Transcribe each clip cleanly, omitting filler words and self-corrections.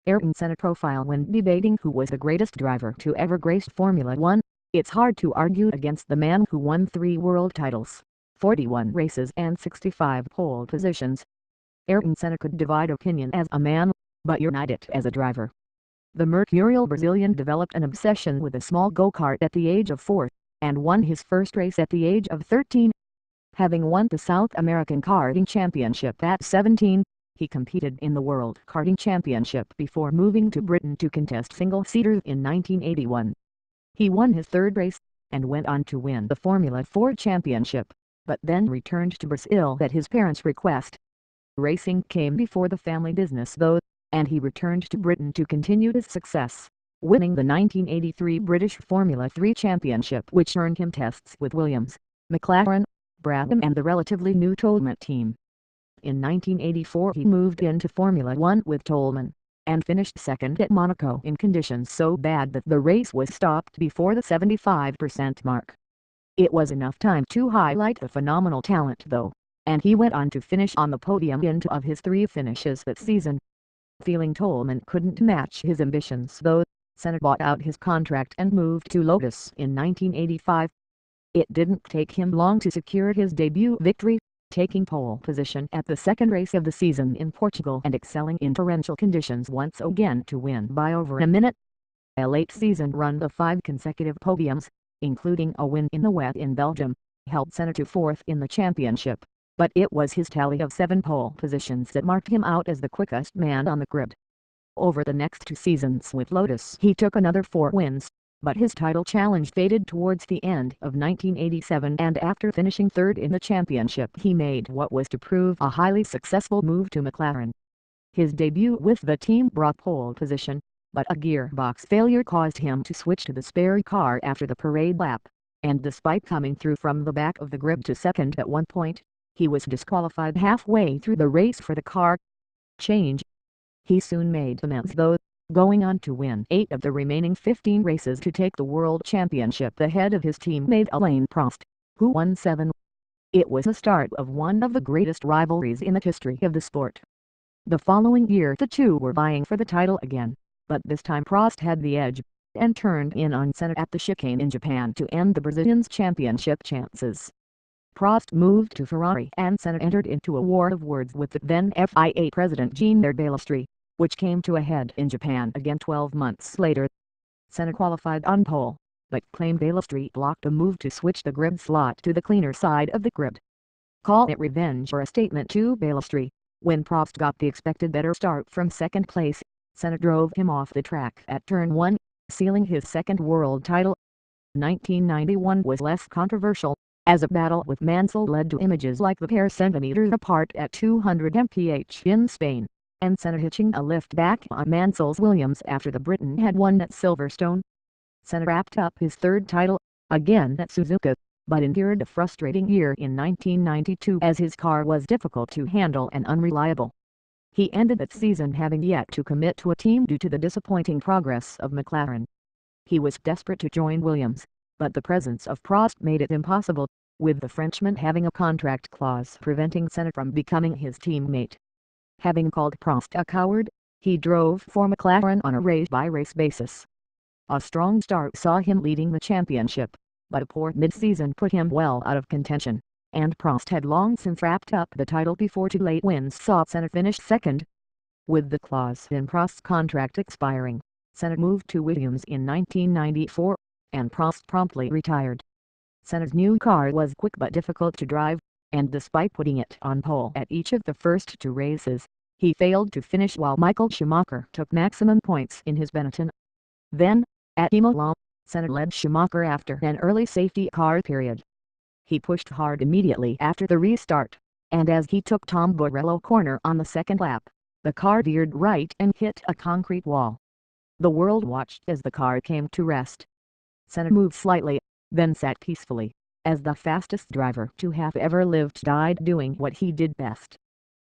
Ayrton Senna profile. When debating who was the greatest driver to ever grace Formula One, it's hard to argue against the man who won 3 world titles, 41 races and 65 pole positions. Ayrton Senna could divide opinion as a man, but unite it as a driver. The mercurial Brazilian developed an obsession with a small go-kart at the age of 4, and won his first race at the age of 13. Having won the South American Karting Championship at 17, he competed in the World Karting Championship before moving to Britain to contest single-seaters in 1981. He won his third race, and went on to win the Formula 4 Championship, but then returned to Brazil at his parents' request. Racing came before the family business though, and he returned to Britain to continue his success, winning the 1983 British Formula 3 Championship, which earned him tests with Williams, McLaren, Brabham and the relatively new Toleman team. In 1984 he moved into Formula 1 with Toleman, and finished second at Monaco in conditions so bad that the race was stopped before the 75% mark. It was enough time to highlight the phenomenal talent though, and he went on to finish on the podium in 2 of his 3 finishes that season. Feeling Toleman couldn't match his ambitions though, Senna bought out his contract and moved to Lotus in 1985. It didn't take him long to secure his debut victory, taking pole position at the second race of the season in Portugal and excelling in torrential conditions once again to win by over a minute. A late season run of 5 consecutive podiums, including a win in the wet in Belgium, helped Senna to 4th in the championship, but it was his tally of 7 pole positions that marked him out as the quickest man on the grid. Over the next 2 seasons with Lotus he took another 4 wins, but his title challenge faded towards the end of 1987, and after finishing 3rd in the championship he made what was to prove a highly successful move to McLaren. His debut with the team brought pole position, but a gearbox failure caused him to switch to the spare car after the parade lap, and despite coming through from the back of the grid to second at one point, he was disqualified halfway through the race for the car change. He soon made amends though, going on to win 8 of the remaining 15 races to take the World Championship ahead of his teammate Alain Prost, who won 7. It was the start of one of the greatest rivalries in the history of the sport. The following year the two were vying for the title again, but this time Prost had the edge, and turned in on Senna at the chicane in Japan to end the Brazilian's championship chances. Prost moved to Ferrari and Senna entered into a war of words with the then FIA president Jean Balestri, which came to a head in Japan again 12 months later. Senna qualified on pole, but claimed Balestri blocked a move to switch the grid slot to the cleaner side of the grid. Call it revenge or a statement to Balestri. When Prost got the expected better start from second place, Senna drove him off the track at turn 1, sealing his 2nd world title. 1991 was less controversial, as a battle with Mansell led to images like the pair centimeters apart at 200 mph in Spain, and Senna hitching a lift back on Mansell's Williams after the Briton had won at Silverstone. Senna wrapped up his 3rd title, again at Suzuka, but endured a frustrating year in 1992 as his car was difficult to handle and unreliable. He ended that season having yet to commit to a team due to the disappointing progress of McLaren. He was desperate to join Williams, but the presence of Prost made it impossible, with the Frenchman having a contract clause preventing Senna from becoming his teammate. Having called Prost a coward, he drove for McLaren on a race-by-race basis. A strong start saw him leading the championship, but a poor mid-season put him well out of contention, and Prost had long since wrapped up the title before 2 late wins saw Senna finish 2nd. With the clause in Prost's contract expiring, Senna moved to Williams in 1994, and Prost promptly retired. Senna's new car was quick but difficult to drive, and despite putting it on pole at each of the first 2 races, he failed to finish while Michael Schumacher took maximum points in his Benetton. Then, at Imola, Senna led Schumacher after an early safety car period. He pushed hard immediately after the restart, and as he took Tom Borello corner on the 2nd lap, the car veered right and hit a concrete wall. The world watched as the car came to rest. Senna moved slightly, then sat peacefully, as the fastest driver to have ever lived died doing what he did best.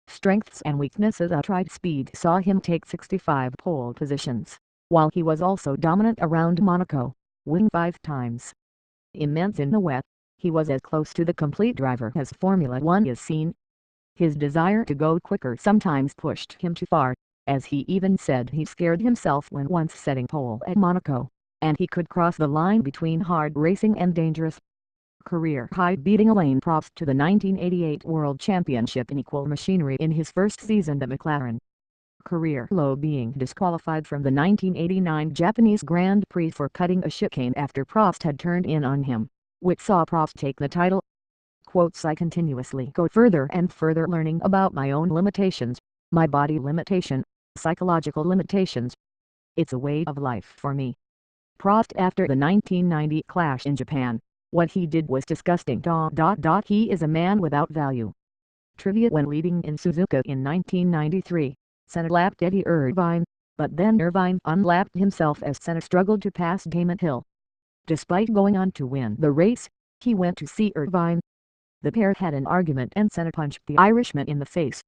Strengths and weaknesses outright speed saw him take 65 pole positions, while he was also dominant around Monaco, winning 5 times. Immense in the wet, he was as close to the complete driver as Formula One is seen. His desire to go quicker sometimes pushed him too far, as he even said he scared himself when once setting pole at Monaco, and he could cross the line between hard racing and dangerous. Career high beating Alain Prost to the 1988 World Championship in equal machinery in his first season at McLaren. Career low being disqualified from the 1989 Japanese Grand Prix for cutting a chicane after Prost had turned in on him, which saw Prost take the title. Quotes, I continuously go further and further learning about my own limitations, my body limitation, psychological limitations. It's a way of life for me. Prost after the 1990 clash in Japan, what he did was disgusting. He is a man without value. Trivia: when leading in Suzuka in 1993, Senna lapped Eddie Irvine, but then Irvine unlapped himself as Senna struggled to pass Damon Hill. Despite going on to win the race, he went to see Irvine. The pair had an argument and Senna punched the Irishman in the face.